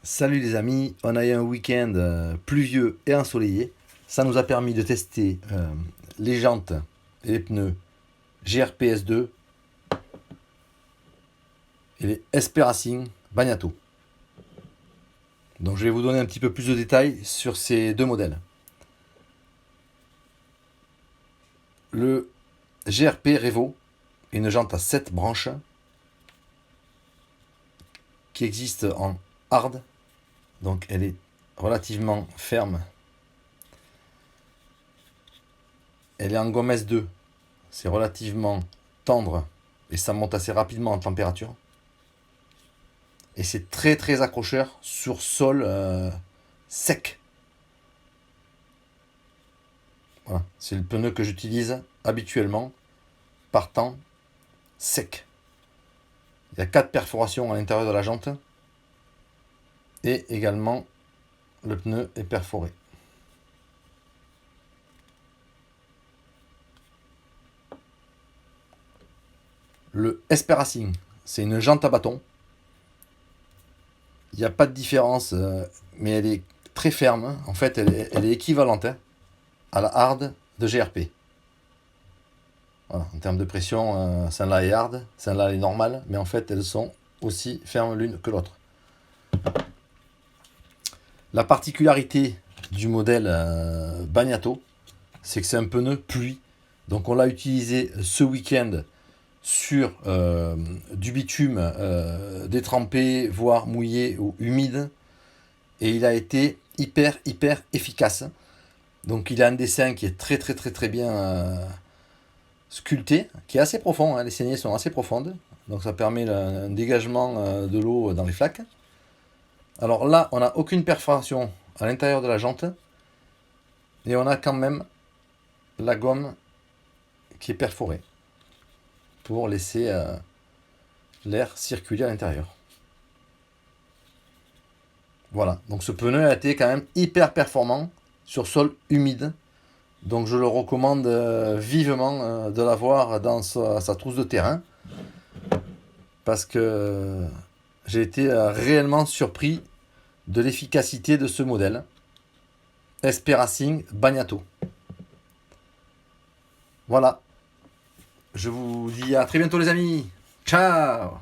Salut les amis, on a eu un week-end pluvieux et ensoleillé. Ça nous a permis de tester les jantes et les pneus GRPS2 et les SP Racing Bagnato. Donc je vais vous donner un petit peu plus de détails sur ces deux modèles. Le GRP Revo est une jante à 7 branches qui existe en hard, donc elle est relativement ferme. Elle est en gomme S2, c'est relativement tendre et ça monte assez rapidement en température. Et c'est très très accrocheur sur sol sec. Voilà, c'est le pneu que j'utilise habituellement, partant sec. Il y a 4 perforations à l'intérieur de la jante et également le pneu est perforé. Le SP Racing, c'est une jante à bâton. Il n'y a pas de différence, mais elle est très ferme. En fait, elle est équivalente à la hard de GRP. Voilà, en termes de pression, celle-là est hard, celle-là est normale, mais en fait, elles sont aussi fermes l'une que l'autre. La particularité du modèle Bagnato, c'est que c'est un pneu pluie. Donc on l'a utilisé ce week-end sur du bitume détrempé, voire mouillé ou humide. Et il a été hyper efficace. Donc il a un dessin qui est très bien sculpté, qui est assez profond, hein. Les saignées sont assez profondes. Donc ça permet un dégagement de l'eau dans les flaques. Alors là, on n'a aucune perforation à l'intérieur de la jante. Et on a quand même la gomme qui est perforée pour laisser l'air circuler à l'intérieur. Voilà, donc ce pneu a été quand même hyper performant sur sol humide. Donc je le recommande vivement de l'avoir dans sa trousse de terrain. Parce que j'ai été réellement surpris de l'efficacité de ce modèle. SP Racing Bagnato. Voilà, je vous dis à très bientôt les amis. Ciao!